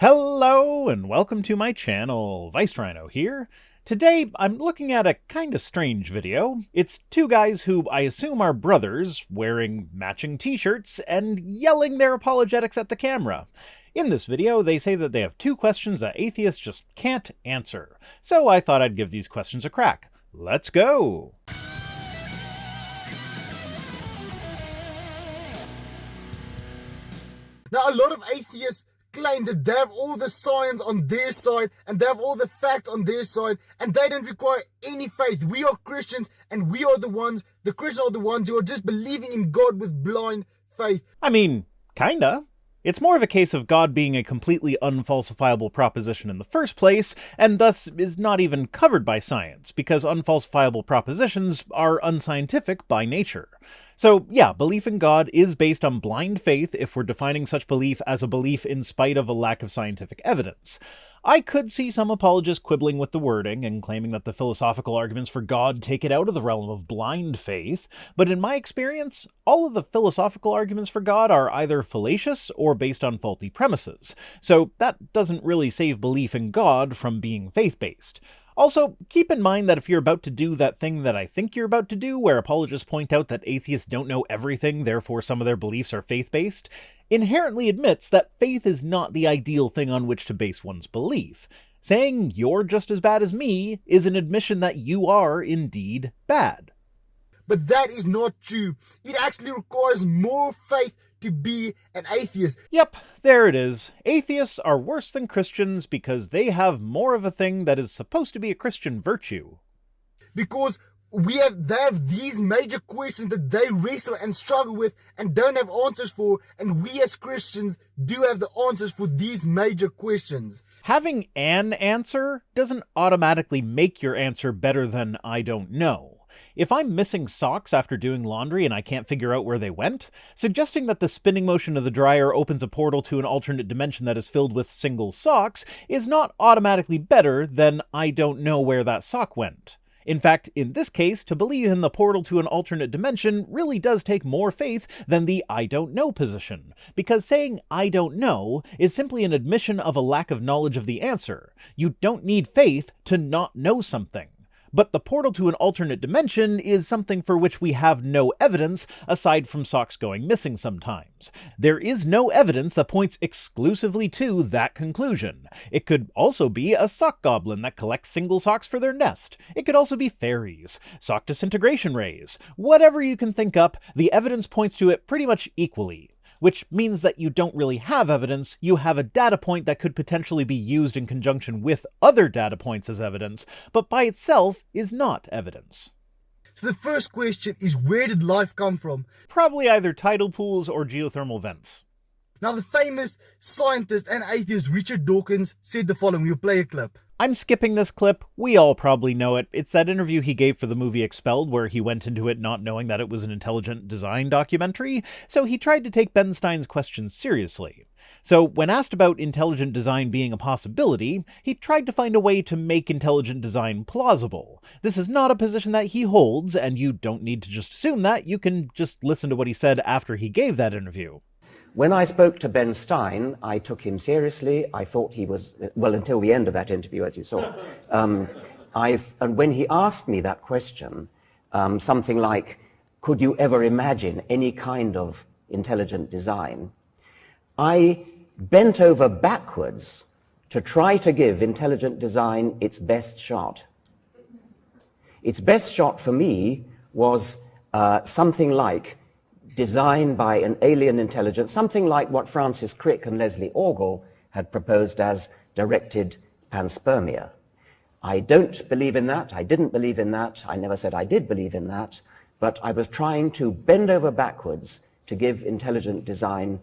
Hello and welcome to my channel, Rhino here. Today I'm looking at a kinda strange video. It's two guys who I assume are brothers, wearing matching t-shirts and yelling their apologetics at the camera. In this video they say that they have two questions that atheists just can't answer. So I thought I'd give these questions a crack. Let's go! Now, a lot of atheists claim that they have all the science on their side and they have all the facts on their side and they don't require any faith. We are Christians and the Christians are the ones who are just believing in God with blind faith. I mean, kinda. It's more of a case of God being a completely unfalsifiable proposition in the first place, and thus is not even covered by science, because unfalsifiable propositions are unscientific by nature. So yeah, belief in God is based on blind faith if we're defining such belief as a belief in spite of a lack of scientific evidence. I could see some apologists quibbling with the wording and claiming that the philosophical arguments for God take it out of the realm of blind faith, but in my experience, all of the philosophical arguments for God are either fallacious or based on faulty premises, so that doesn't really save belief in God from being faith-based. Also, keep in mind that if you're about to do that thing that I think you're about to do, where apologists point out that atheists don't know everything, therefore some of their beliefs are faith-based, inherently admits that faith is not the ideal thing on which to base one's belief. Saying you're just as bad as me is an admission that you are indeed bad. But that is not true. It actually requires more faith to be an atheist. Yep, there it is. Atheists are worse than Christians because they have more of a thing that is supposed to be a Christian virtue. Because they have these major questions that they wrestle and struggle with and don't have answers for, and we as Christians do have the answers for these major questions. Having an answer doesn't automatically make your answer better than I don't know. If I'm missing socks after doing laundry and I can't figure out where they went, suggesting that the spinning motion of the dryer opens a portal to an alternate dimension that is filled with single socks is not automatically better than I don't know where that sock went. In fact, in this case, to believe in the portal to an alternate dimension really does take more faith than the I don't know position, because saying I don't know is simply an admission of a lack of knowledge of the answer. You don't need faith to not know something. But the portal to an alternate dimension is something for which we have no evidence aside from socks going missing sometimes. There is no evidence that points exclusively to that conclusion. It could also be a sock goblin that collects single socks for their nest. It could also be fairies, sock disintegration rays. Whatever you can think up, the evidence points to it pretty much equally. Which means that you don't really have evidence, you have a data point that could potentially be used in conjunction with other data points as evidence, but by itself is not evidence. So the first question is, where did life come from? Probably either tidal pools or geothermal vents. Now, the famous scientist and atheist Richard Dawkins said the following. We'll play a clip. I'm skipping this clip, we all probably know it. It's that interview he gave for the movie Expelled, where he went into it not knowing that it was an intelligent design documentary, so he tried to take Ben Stein's questions seriously. So when asked about intelligent design being a possibility, he tried to find a way to make intelligent design plausible. This is not a position that he holds, and you don't need to just assume that, you can just listen to what he said after he gave that interview. When I spoke to Ben Stein, I took him seriously. I thought he was, well, until the end of that interview, as you saw. And when he asked me that question, something like, could you ever imagine any kind of intelligent design? I bent over backwards to try to give intelligent design its best shot. Its best shot for me was something like designed by an alien intelligence, something like what Francis Crick and Leslie Orgel had proposed as directed panspermia. I don't believe in that. I didn't believe in that. I never said I did believe in that. But I was trying to bend over backwards to give intelligent design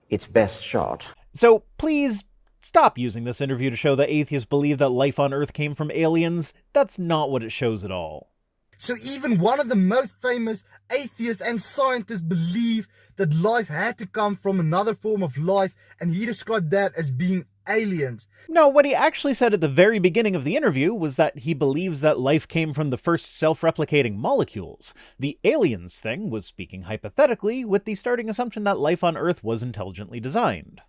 its best shot. So please stop using this interview to show that atheists believe that life on Earth came from aliens. That's not what it shows at all. So even one of the most famous atheists and scientists believe that life had to come from another form of life, and he described that as being aliens. No, what he actually said at the very beginning of the interview was that he believes that life came from the first self-replicating molecules. The aliens thing was speaking hypothetically, with the starting assumption that life on Earth was intelligently designed.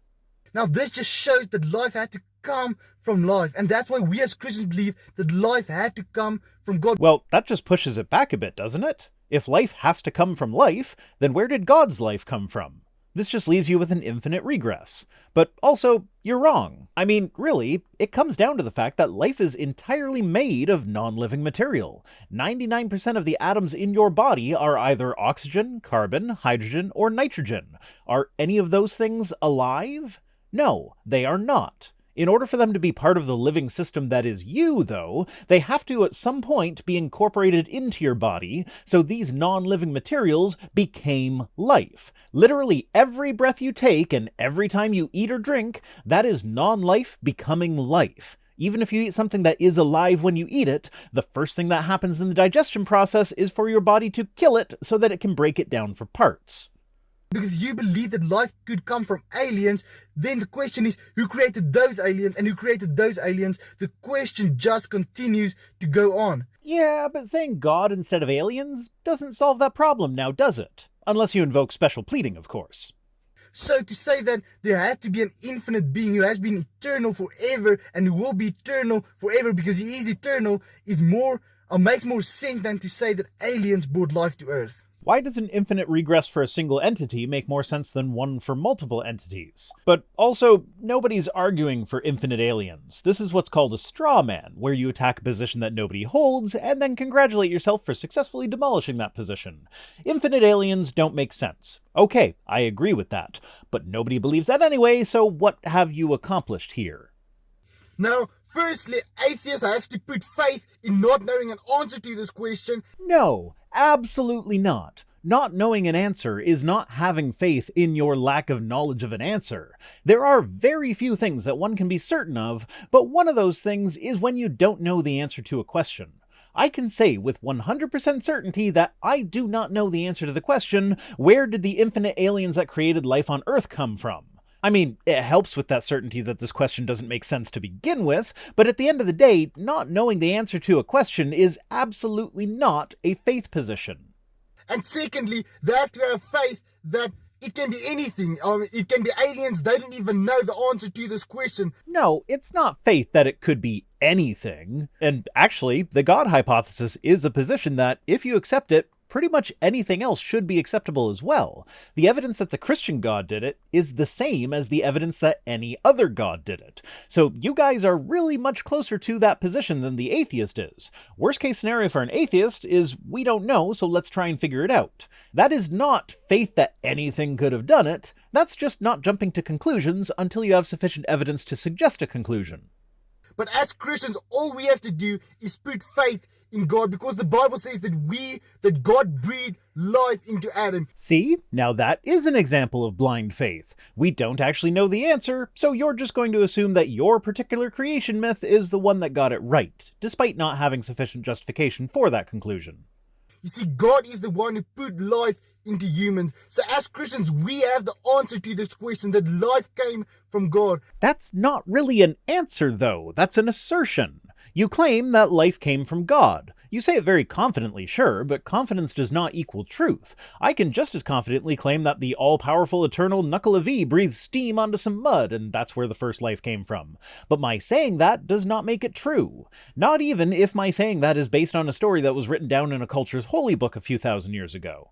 Now this just shows that life had to come from life, and that's why we as Christians believe that life had to come from God. Well, that just pushes it back a bit, doesn't it? If life has to come from life, then where did God's life come from? This just leaves you with an infinite regress. But also, you're wrong. I mean, really, it comes down to the fact that life is entirely made of non-living material. 99% of the atoms in your body are either oxygen, carbon, hydrogen, or nitrogen. Are any of those things alive? No, they are not. In order for them to be part of the living system that is you, though, they have to at some point be incorporated into your body, so these non-living materials became life. Literally every breath you take and every time you eat or drink, that is non-life becoming life. Even if you eat something that is alive when you eat it, the first thing that happens in the digestion process is for your body to kill it so that it can break it down for parts. Because you believe that life could come from aliens, then the question is, who created those aliens and who created those aliens? The question just continues to go on. Yeah, but saying God instead of aliens doesn't solve that problem now, does it? Unless you invoke special pleading, of course. So to say that there had to be an infinite being who has been eternal forever and who will be eternal forever because he is eternal is makes more sense than to say that aliens brought life to Earth. Why does an infinite regress for a single entity make more sense than one for multiple entities? But also, nobody's arguing for infinite aliens. This is what's called a straw man, where you attack a position that nobody holds, and then congratulate yourself for successfully demolishing that position. Infinite aliens don't make sense. Okay, I agree with that. But nobody believes that anyway, so what have you accomplished here? Now, firstly, atheists have to put faith in not knowing an answer to this question. No, absolutely not. Not knowing an answer is not having faith in your lack of knowledge of an answer. There are very few things that one can be certain of, but one of those things is when you don't know the answer to a question. I can say with 100% certainty that I do not know the answer to the question, where did the infinite aliens that created life on Earth come from? I mean, it helps with that certainty that this question doesn't make sense to begin with, but at the end of the day, not knowing the answer to a question is absolutely not a faith position. And secondly, they have to have faith that it can be anything. It can be aliens. They don't even know the answer to this question. No, it's not faith that it could be anything. And actually, the God hypothesis is a position that, if you accept it, pretty much anything else should be acceptable as well. The evidence that the Christian God did it is the same as the evidence that any other God did it. So you guys are really much closer to that position than the atheist is. Worst case scenario for an atheist is, we don't know, so let's try and figure it out. That is not faith that anything could have done it. That's just not jumping to conclusions until you have sufficient evidence to suggest a conclusion. But as Christians, all we have to do is put faith in God, because the Bible says that God breathed life into Adam. See? Now that is an example of blind faith. We don't actually know the answer, so you're just going to assume that your particular creation myth is the one that got it right, despite not having sufficient justification for that conclusion. You see, God is the one who put life into humans. So as Christians, we have the answer to this question, that life came from God. That's not really an answer, though. That's an assertion. You claim that life came from God. You say it very confidently, sure, but confidence does not equal truth. I can just as confidently claim that the all-powerful eternal Knuckle of E breathed steam onto some mud, and that's where the first life came from. But my saying that does not make it true. Not even if my saying that is based on a story that was written down in a culture's holy book a few thousand years ago.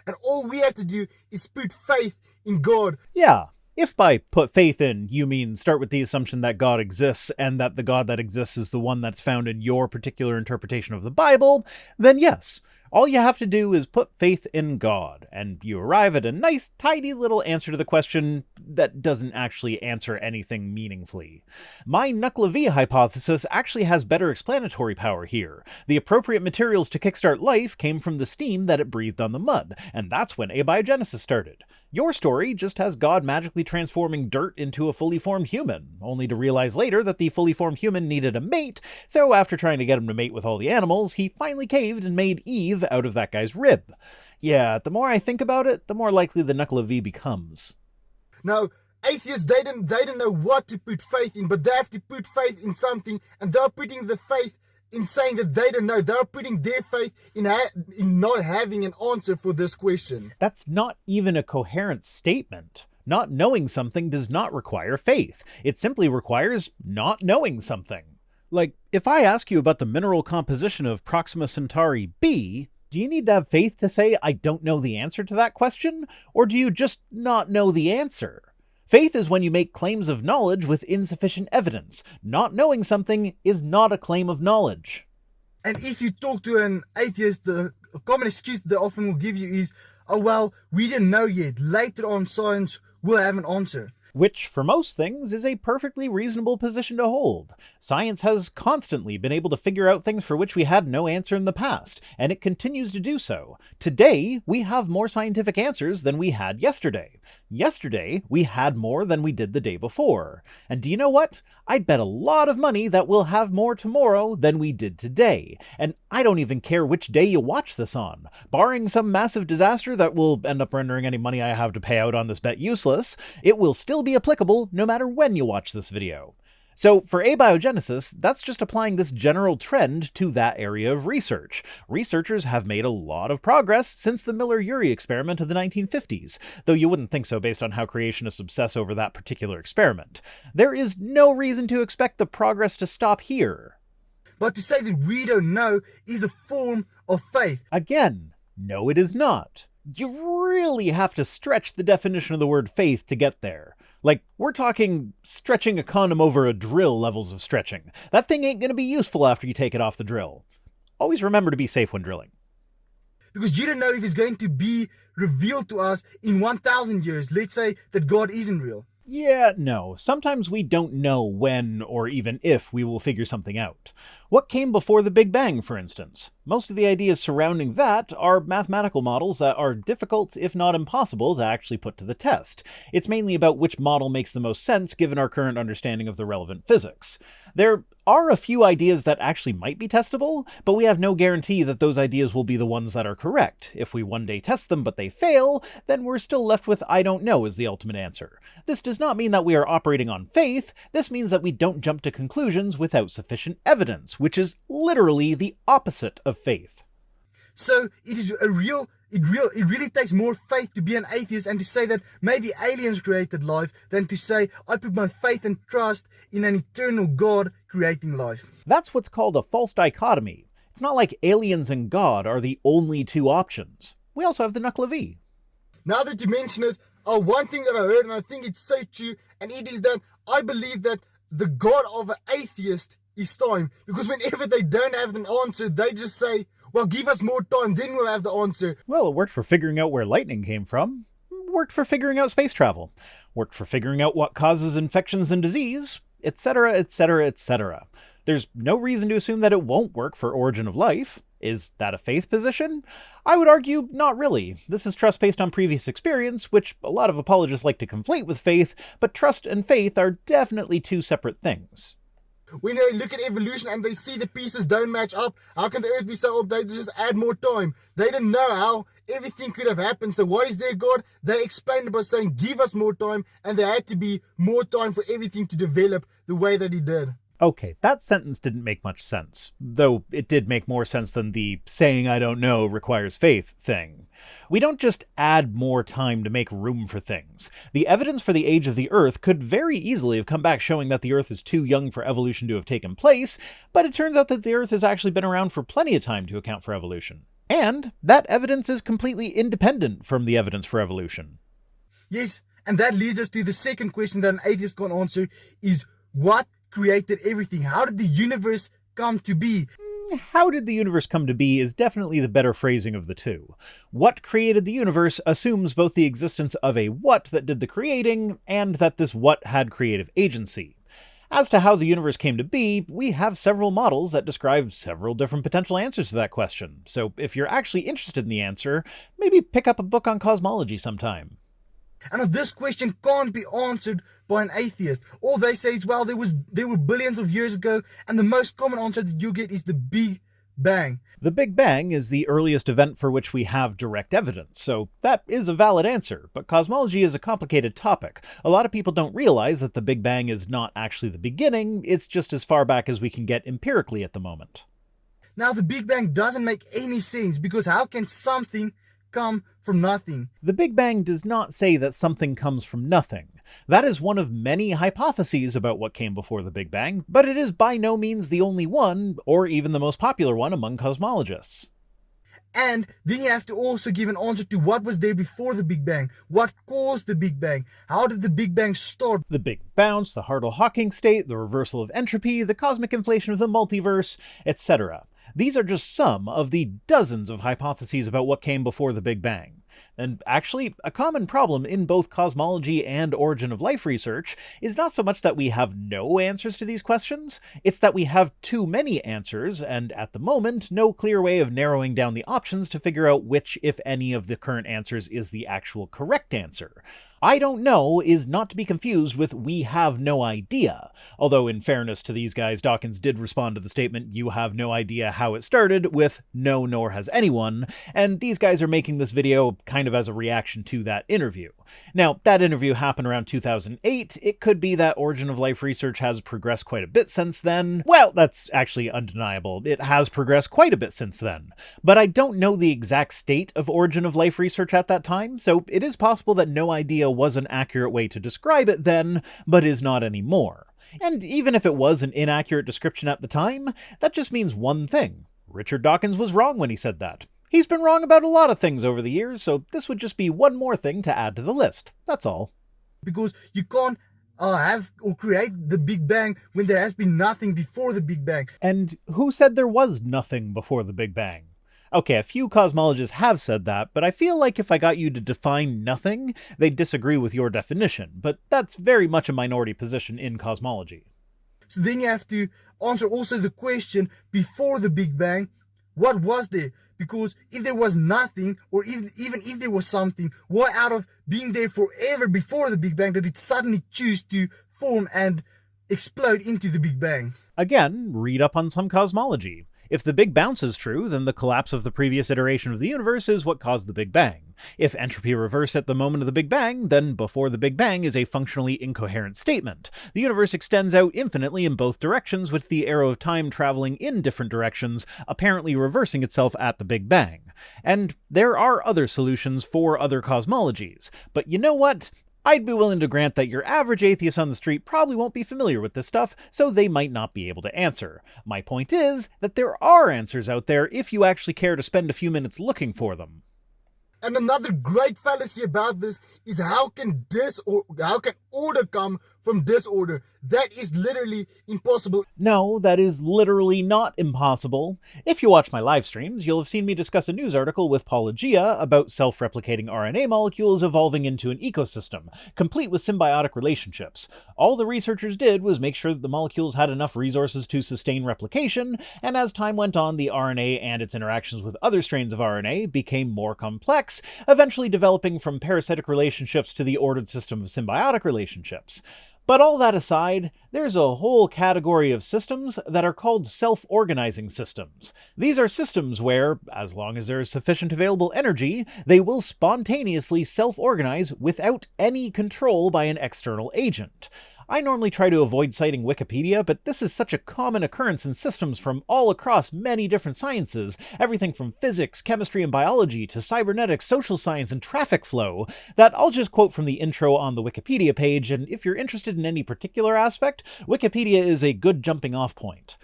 And all we have to do is put faith in God. Yeah. If by put faith in, you mean start with the assumption that God exists and that the God that exists is the one that's found in your particular interpretation of the Bible, then yes, all you have to do is put faith in God, and you arrive at a nice, tidy little answer to the question that doesn't actually answer anything meaningfully. My Knuckle of E hypothesis actually has better explanatory power here. The appropriate materials to kickstart life came from the steam that it breathed on the mud, and that's when abiogenesis started. Your story just has God magically transforming dirt into a fully formed human, only to realize later that the fully formed human needed a mate, so after trying to get him to mate with all the animals, he finally caved and made Eve out of that guy's rib. Yeah, the more I think about it, the more likely the Knuckle of V becomes. Now, atheists, they don't know what to put faith in, but they have to put faith in something, and they're putting the faith in saying that they don't know. They're putting their faith in not having an answer for this question. That's not even a coherent statement. Not knowing something does not require faith. It simply requires not knowing something. Like, if I ask you about the mineral composition of Proxima Centauri b, do you need to have faith to say I don't know the answer to that question? Or do you just not know the answer? Faith is when you make claims of knowledge with insufficient evidence. Not knowing something is not a claim of knowledge. And if you talk to an atheist, the common excuse they often will give you is, oh well, we didn't know yet. Later on, science will have an answer. Which, for most things, is a perfectly reasonable position to hold. Science has constantly been able to figure out things for which we had no answer in the past, and it continues to do so. Today, we have more scientific answers than we had yesterday. Yesterday, we had more than we did the day before. And do you know what? I'd bet a lot of money that we'll have more tomorrow than we did today. And I don't even care which day you watch this on. Barring some massive disaster that will end up rendering any money I have to pay out on this bet useless, it will still be applicable no matter when you watch this video. So for abiogenesis, that's just applying this general trend to that area of research. Researchers have made a lot of progress since the Miller-Urey experiment of the 1950s, though you wouldn't think so based on how creationists obsess over that particular experiment. There is no reason to expect the progress to stop here. But to say that we don't know is a form of faith. Again, no it is not. You really have to stretch the definition of the word faith to get there. Like, we're talking stretching a condom over a drill levels of stretching. That thing ain't going to be useful after you take it off the drill. Always remember to be safe when drilling. Because you don't know if it's going to be revealed to us in 1,000 years. Let's say that God isn't real. Yeah, no. Sometimes we don't know when or even if we will figure something out. What came before the Big Bang, for instance? Most of the ideas surrounding that are mathematical models that are difficult, if not impossible, to actually put to the test. It's mainly about which model makes the most sense given our current understanding of the relevant physics. There are a few ideas that actually might be testable, but we have no guarantee that those ideas will be the ones that are correct. If we one day test them but they fail, then we're still left with I don't know as the ultimate answer. This does not mean that we are operating on faith, this means that we don't jump to conclusions without sufficient evidence, which is literally the opposite of faith. So it really takes more faith to be an atheist and to say that maybe aliens created life than to say I put my faith and trust in an eternal God creating life. That's what's called a false dichotomy. It's not like aliens and God are the only two options. We also have the Nuclevi. Now that you mention it, one thing that I heard, and I think it's so true, and it is that I believe that the God of an atheist is time. Because whenever they don't have an answer, they just say, well, give us more time, then we'll have the answer. Well, it worked for figuring out where lightning came from. Worked for figuring out space travel. Worked for figuring out what causes infections and disease, etc., etc., etc. There's no reason to assume that it won't work for origin of life. Is that a faith position? I would argue not really. This is trust based on previous experience, which a lot of apologists like to conflate with faith, but trust and faith are definitely two separate things. When they look at evolution and they see the pieces don't match up, how can the earth be so old? They just add more time. They don't know how everything could have happened. So what is their God? They explained it by saying, give us more time. And there had to be more time for everything to develop the way that it did. Okay, that sentence didn't make much sense, though it did make more sense than the saying I don't know requires faith thing. We don't just add more time to make room for things. The evidence for the age of the Earth could very easily have come back showing that the Earth is too young for evolution to have taken place, but it turns out that the Earth has actually been around for plenty of time to account for evolution. And that evidence is completely independent from the evidence for evolution. Yes, and that leads us to the second question that an atheist can't answer is what created everything? How did the universe come to be? How did the universe come to be is definitely the better phrasing of the two. What created the universe assumes both the existence of a what that did the creating, and that this what had creative agency. As to how the universe came to be, we have several models that describe several different potential answers to that question, so if you're actually interested in the answer, maybe pick up a book on cosmology sometime. And this question can't be answered by an atheist. All they say is, well, there were billions of years ago, and the most common answer that you get is the Big Bang. The Big Bang is the earliest event for which we have direct evidence, so that is a valid answer, but cosmology is a complicated topic. A lot of people don't realize that the Big Bang is not actually the beginning, it's just as far back as we can get empirically at the moment. Now, the Big Bang doesn't make any sense, because how can something come from nothing. The Big Bang does not say that something comes from nothing. That is one of many hypotheses about what came before the Big Bang, but it is by no means the only one, or even the most popular one among cosmologists. And then you have to also give an answer to what was there before the Big Bang. What caused the Big Bang? How did the Big Bang start? The Big Bounce, the Hartle-Hawking state, the reversal of entropy, the cosmic inflation of the multiverse, etc. These are just some of the dozens of hypotheses about what came before the Big Bang. And actually, a common problem in both cosmology and origin of life research is not so much that we have no answers to these questions, it's that we have too many answers, and at the moment, no clear way of narrowing down the options to figure out which, if any, of the current answers is the actual correct answer. I don't know is not to be confused with we have no idea, although in fairness to these guys, Dawkins did respond to the statement you have no idea how it started with no nor has anyone, and these guys are making this video kind of as a reaction to that interview. Now, that interview happened around 2008, it could be that origin of life research has progressed quite a bit since then. Well, that's actually undeniable, it has progressed quite a bit since then. But I don't know the exact state of origin of life research at that time, so it is possible that no idea was an accurate way to describe it then, but is not anymore. And even if it was an inaccurate description at the time, that just means one thing. Richard Dawkins was wrong when he said that. He's been wrong about a lot of things over the years, so this would just be one more thing to add to the list. That's all. Because you can't have or create the Big Bang when there has been nothing before the Big Bang. And who said there was nothing before the Big Bang? Okay, a few cosmologists have said that, but I feel like if I got you to define nothing, they'd disagree with your definition, but that's very much a minority position in cosmology. So then you have to answer also the question, before the Big Bang, what was there? Because if there was nothing, or even if there was something, why out of being there forever before the Big Bang did it suddenly choose to form and explode into the Big Bang? Again, read up on some cosmology. If the Big Bounce is true, then the collapse of the previous iteration of the universe is what caused the Big Bang. If entropy reversed at the moment of the Big Bang, then before the Big Bang is a functionally incoherent statement. The universe extends out infinitely in both directions, with the arrow of time traveling in different directions, apparently reversing itself at the Big Bang. And there are other solutions for other cosmologies, but you know what? I'd be willing to grant that your average atheist on the street probably won't be familiar with this stuff, so they might not be able to answer. My point is that there are answers out there if you actually care to spend a few minutes looking for them. And another great fallacy about this is how can order come from disorder? That is literally impossible. No, that is literally not impossible. If you watch my live streams, you'll have seen me discuss a news article with Apologia about self-replicating RNA molecules evolving into an ecosystem, complete with symbiotic relationships. All the researchers did was make sure that the molecules had enough resources to sustain replication, and as time went on, the RNA and its interactions with other strains of RNA became more complex, eventually developing from parasitic relationships to the ordered system of symbiotic relationships. But all that aside, there's a whole category of systems that are called self-organizing systems. These are systems where, as long as there is sufficient available energy, they will spontaneously self-organize without any control by an external agent. I normally try to avoid citing Wikipedia, but this is such a common occurrence in systems from all across many different sciences, everything from physics, chemistry, and biology to cybernetics, social science, and traffic flow, that I'll just quote from the intro on the Wikipedia page, and if you're interested in any particular aspect, Wikipedia is a good jumping-off point.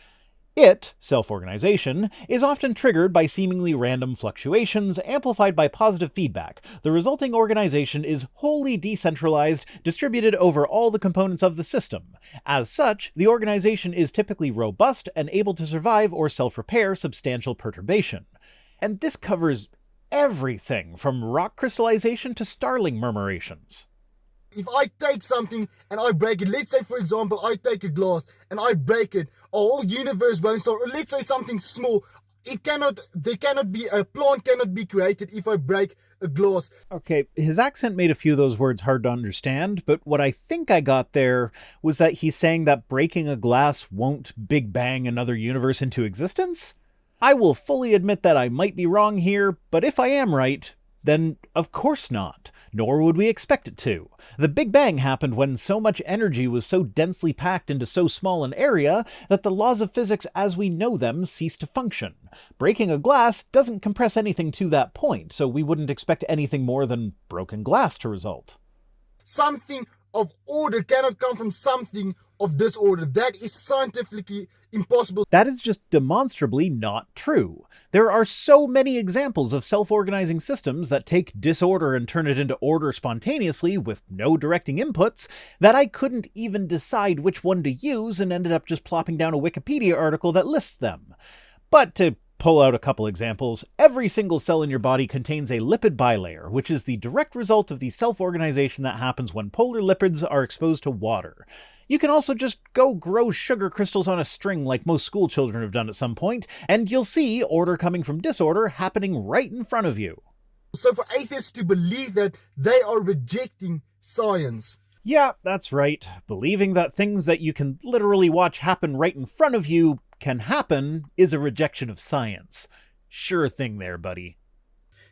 Self-organization, is often triggered by seemingly random fluctuations amplified by positive feedback. The resulting organization is wholly decentralized, distributed over all the components of the system. As such, the organization is typically robust and able to survive or self-repair substantial perturbation. And this covers everything from rock crystallization to starling murmurations. If I take something and I break it, let's say for example I take a glass and I break it, a whole universe won't start. Or let's say something small, a plant cannot be created if I break a glass. Okay, his accent made a few of those words hard to understand, but what I think I got there was that he's saying that breaking a glass won't Big Bang another universe into existence? I will fully admit that I might be wrong here, but if I am right, Then of course not, nor would we expect it to. The Big Bang happened when so much energy was so densely packed into so small an area that the laws of physics as we know them ceased to function. Breaking a glass doesn't compress anything to that point, so we wouldn't expect anything more than broken glass to result. Something of order cannot come from something of disorder. That is scientifically impossible. That is just demonstrably not true. There are so many examples of self-organizing systems that take disorder and turn it into order spontaneously with no directing inputs that I couldn't even decide which one to use and ended up just plopping down a Wikipedia article that lists them. But to pull out a couple examples, every single cell in your body contains a lipid bilayer, which is the direct result of the self-organization that happens when polar lipids are exposed to water. You can also just go grow sugar crystals on a string like most school children have done at some point, and you'll see order coming from disorder happening right in front of you. So for atheists to believe that, they are rejecting science. Yeah, that's right. Believing that things that you can literally watch happen right in front of you can happen is a rejection of science. Sure thing there, buddy.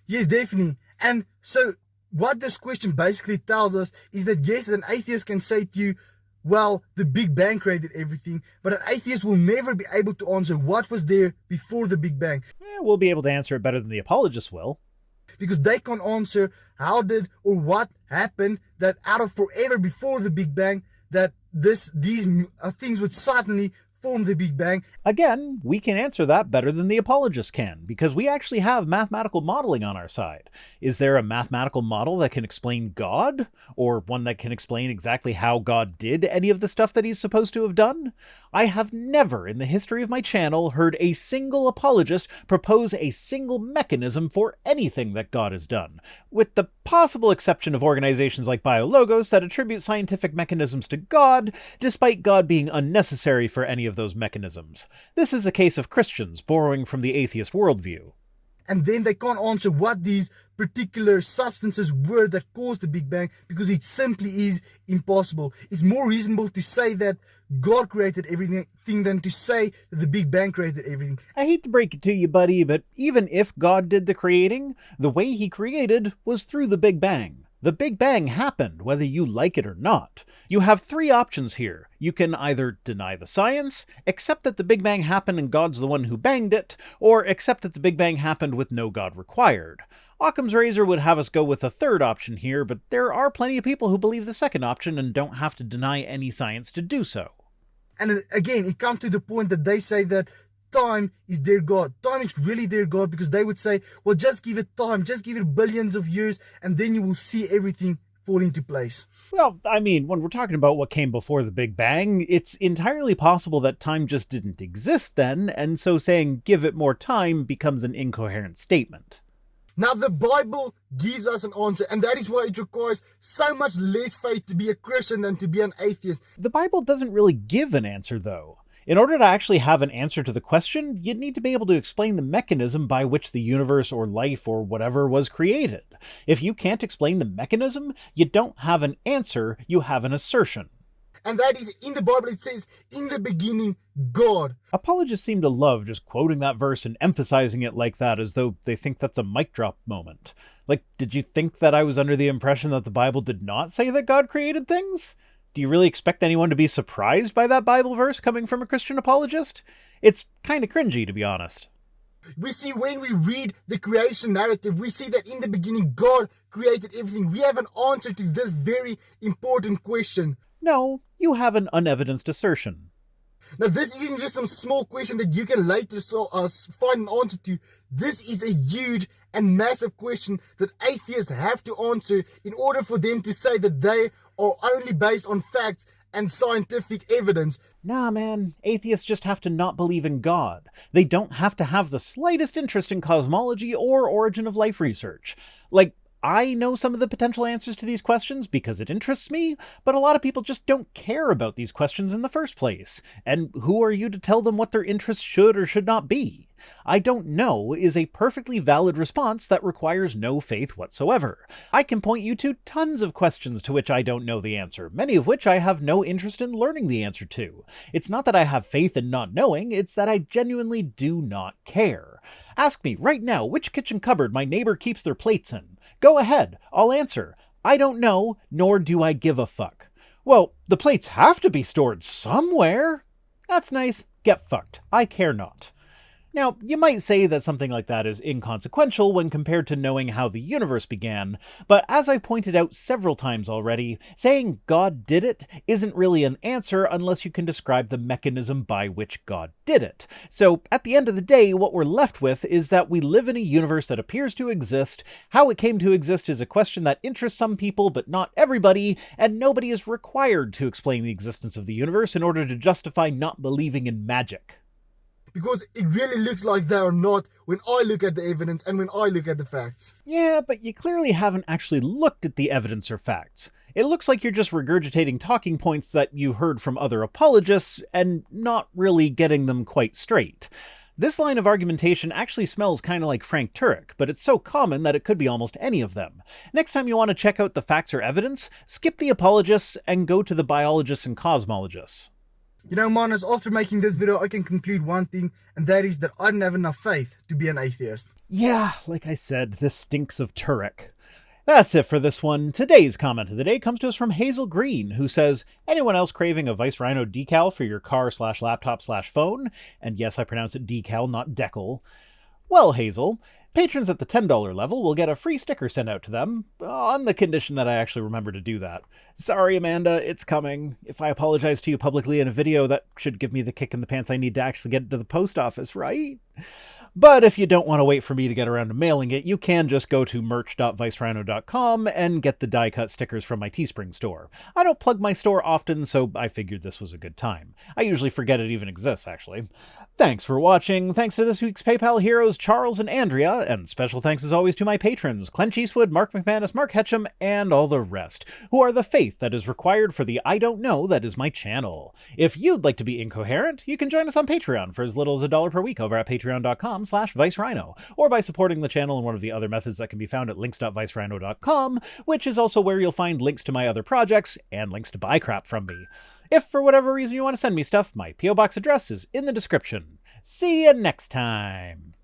Yes, definitely. And so what this question basically tells us is that yes, an atheist can say to you, well, the Big Bang created everything, but an atheist will never be able to answer what was there before the Big Bang. We'll be able to answer it better than the apologists will. Because they can't answer how did or what happened that out of forever before the Big Bang, that these things would suddenly form the Big Bang. Again, we can answer that better than the apologists can, because we actually have mathematical modeling on our side. Is there a mathematical model that can explain God? Or one that can explain exactly how God did any of the stuff that he's supposed to have done? I have never in the history of my channel heard a single apologist propose a single mechanism for anything that God has done, with the possible exception of organizations like BioLogos that attribute scientific mechanisms to God, despite God being unnecessary for any of those mechanisms. This is a case of Christians borrowing from the atheist worldview. And then they can't answer what these particular substances were that caused the Big Bang because it simply is impossible. It's more reasonable to say that God created everything than to say that the Big Bang created everything. I hate to break it to you, buddy, but even if God did the creating, the way he created was through the Big Bang. The Big Bang happened, whether you like it or not. You have three options here. You can either deny the science, accept that the Big Bang happened and God's the one who banged it, or accept that the Big Bang happened with no God required. Occam's razor would have us go with the third option here, but there are plenty of people who believe the second option and don't have to deny any science to do so. And again, it comes to the point that they say that time is their God. Time is really their God because they would say, well, just give it time, just give it billions of years, and then you will see everything fall into place. Well, I mean, when we're talking about what came before the Big Bang, it's entirely possible that time just didn't exist then, and so saying give it more time becomes an incoherent statement. Now, the Bible gives us an answer, and that is why it requires so much less faith to be a Christian than to be an atheist. The Bible doesn't really give an answer, though. In order to actually have an answer to the question, you'd need to be able to explain the mechanism by which the universe or life or whatever was created. If you can't explain the mechanism, you don't have an answer, you have an assertion. And that is, in the Bible, it says, in the beginning, God. Apologists seem to love just quoting that verse and emphasizing it like that as though they think that's a mic drop moment. Like, did you think that I was under the impression that the Bible did not say that God created things? Do you really expect anyone to be surprised by that Bible verse coming from a Christian apologist? It's kind of cringy, to be honest. We see when we read the creation narrative, we see that in the beginning, God created everything. We have an answer to this very important question. No, you have an unevidenced assertion. Now, this isn't just some small question that you can later find an answer to. This is a huge and massive question that atheists have to answer in order for them to say that they are only based on facts and scientific evidence. Nah, man, atheists just have to not believe in God. They don't have to have the slightest interest in cosmology or origin of life research. Like, I know some of the potential answers to these questions because it interests me, but a lot of people just don't care about these questions in the first place. And who are you to tell them what their interests should or should not be? I don't know is a perfectly valid response that requires no faith whatsoever. I can point you to tons of questions to which I don't know the answer, many of which I have no interest in learning the answer to. It's not that I have faith in not knowing, it's that I genuinely do not care. Ask me right now which kitchen cupboard my neighbor keeps their plates in. Go ahead, I'll answer. I don't know, nor do I give a fuck. Well, the plates have to be stored somewhere. That's nice. Get fucked. I care not. Now, you might say that something like that is inconsequential when compared to knowing how the universe began, but as I've pointed out several times already, saying God did it isn't really an answer unless you can describe the mechanism by which God did it. So, at the end of the day, what we're left with is that we live in a universe that appears to exist. How it came to exist is a question that interests some people, but not everybody, and nobody is required to explain the existence of the universe in order to justify not believing in magic. Because it really looks like they are not when I look at the evidence and when I look at the facts. Yeah, but you clearly haven't actually looked at the evidence or facts. It looks like you're just regurgitating talking points that you heard from other apologists and not really getting them quite straight. This line of argumentation actually smells kind of like Frank Turek, but it's so common that it could be almost any of them. Next time you want to check out the facts or evidence, skip the apologists and go to the biologists and cosmologists. You know, Manus, after making this video, I can conclude one thing, and that is that I don't have enough faith to be an atheist. Yeah, like I said, this stinks of Turek. That's it for this one. Today's comment of the day comes to us from Hazel Green, who says, anyone else craving a Vice Rhino decal for your car/laptop/phone? And yes, I pronounce it decal, not decal. Well, Hazel, patrons at the $10 level will get a free sticker sent out to them, on the condition that I actually remember to do that. Sorry, Amanda, it's coming. If I apologize to you publicly in a video, that should give me the kick in the pants I need to actually get it to the post office, right? But if you don't want to wait for me to get around to mailing it, you can just go to merch.vicerhino.com and get the die-cut stickers from my Teespring store. I don't plug my store often, so I figured this was a good time. I usually forget it even exists, actually. Thanks for watching. Thanks to this week's PayPal heroes, Charles and Andrea, and special thanks as always to my patrons, Clench Eastwood, Mark McManus, Mark Ketchum, and all the rest, who are the faith that is required for the I don't know that is my channel. If you'd like to be incoherent, you can join us on Patreon for as little as $1 per week over at patreon.com/ViceRhino, or by supporting the channel in one of the other methods that can be found at links.vicerhino.com, which is also where you'll find links to my other projects and links to buy crap from me. If for whatever reason you want to send me stuff, my P.O. Box address is in the description. See you next time!